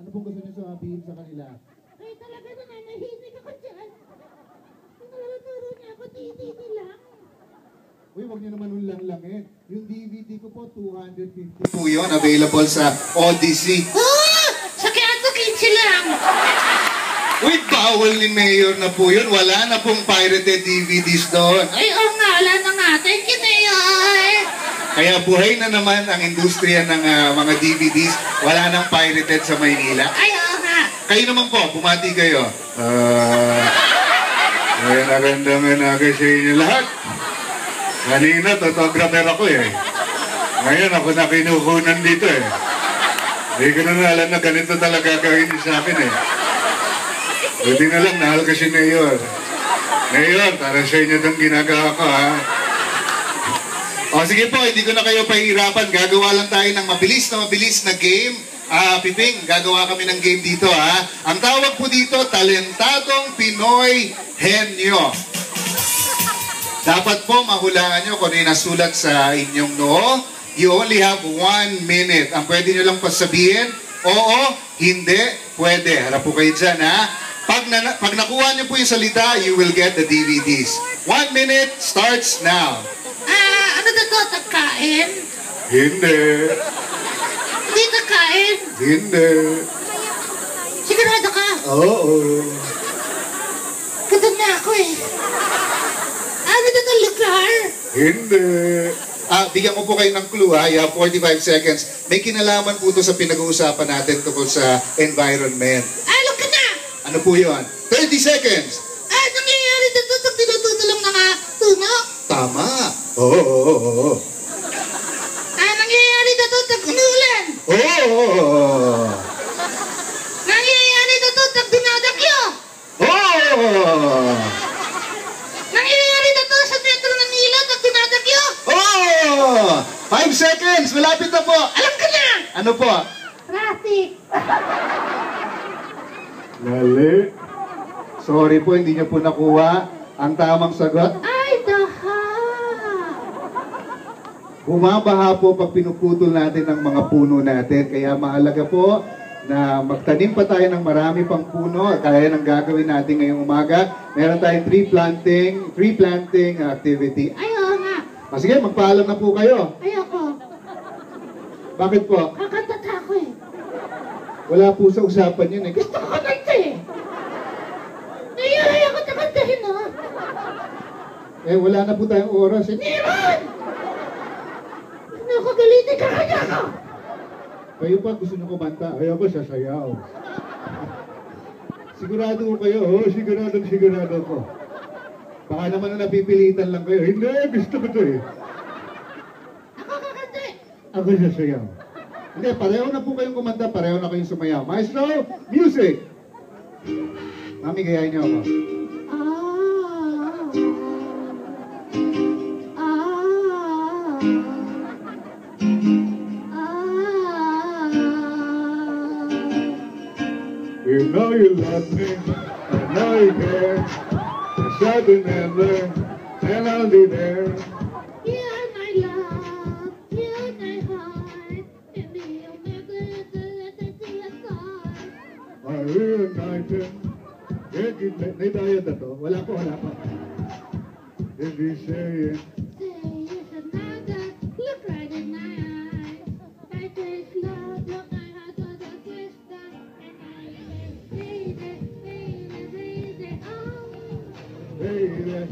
Ano pong gusto niyo sabihin sa kanila? Ay, talaga nananahimik ako dyan. Tinuturo niya ako, DVD lang. Uy, huwag niyo naman ulang-langin. Yung DVD ko po, 250 po yun. Available sa Odyssey. Ah! Sa Keato 15 lang. Uy, bawal ni Mayor na po yun. Wala na pong pirated DVDs doon. Ay, oo nga, wala na nga. Thank you, Mayor. Kaya buhay na naman ang industriya ng mga DVDs. Wala nang pirated sa Maynila. Ay, oo nga. Kayo naman po, bumati kayo. Ay, nagandaman na sa inyo lahat. Kanina, photographer ako eh. Ngayon, ako na kinukunan dito eh. Hindi ko na alam na ganito talaga gawin sa akin eh. Buti na lang, nahal ka si Mayor. Mayor, para sa inyo itong ginagawa ko ha. O sige po, hindi ko na kayo pahihirapan. Gagawa lang tayo ng mabilis na game. Piping, gagawa kami ng game dito ha. Ang tawag po dito, Talentadong Pinoy Henyo. Dapat po mahulaan nyo kung ano yung nasulat sa inyong noo. You only have 1 minute. Ang pwede nyo lang pasabihin, oo, hindi, pwede. Harap po kayo dyan ha. Pag nakuha nyo po yung salita, you will get the DVDs. 1 minute starts now. Ano na to? Tagkain? Hindi. Hindi tagkain? Hindi. Sigurado ka? Oo. Gutom na ako eh. Ano na to? Lugar? Hindi. Bigyan ko po kayo ng clue ha. You have 45 seconds. May kinalaman po ito sa pinag-uusapan natin tungkol sa environment. Alam ka na! Ano po yun? 30 seconds. Nangyayari dito sa tinutulong ng tuno? Tama. Oo. Nangyayari dito sa umulan? Oo. Nangyayari dito sa dinadagyo? Oo. Nangyayari dito sa metro ng ilot at dinadagyo? Oo. 5 seconds. Malapit na po. Alam ka na! Ano po? Traffic. Mali. Sorry po, hindi niyo po nakuha ang tamang sagot. Ay, daha! Bumabaha po pag pinuputol natin ang mga puno natin. Kaya mahalaga po na magtanim pa tayo ng marami pang puno. Kaya ng gagawin natin ngayong umaga. Meron tayong tree planting activity. Ay, oo nga. Sige, magpaalam na po kayo. Ayoko. Bakit po? Kakanta ako eh. Wala po sa usapan yun eh. Gusto ko kanta eh. Naiyahay ako takantahin ha. Wala na po tayong oras eh. Meron! Naku, galitin ka kanya ko. Kayo pa gusto nyo kumanta. Ayaw ko sasayaw. Sigurado ko kayo. Sigurado ko. Baka naman na napipilitan lang kayo. Hindi, gusto ko to eh. Ako kakanta eh. Ako sasayaw. Hindi, pareho na po kayong kumanta, pareho na kayong sumayaw. Maestro, music! Mami, gayahin niyo ako. You know you love me, I know you care. I shall remember, and I'll be there. You are my love, you are my heart, and you'll never let us see us apart. Are we united? May bayad na to? Wala po. If you say it. Say it's another, look right in my eyes. My face love, look my heart was a twister. And I said, baby, oh. Baby, no.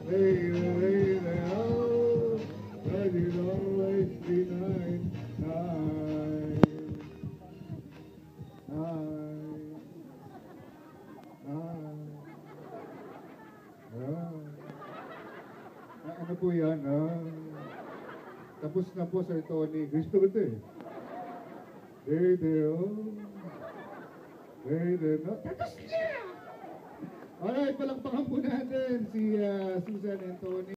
Baby, oh. But you'll always be mine. Ano po yan? Tapos na po, Sir Tony. Gusto ko ito eh. Baby, oh. Baby, no. Tapos na! Alright, palakpakan po natin si Susan and Tony.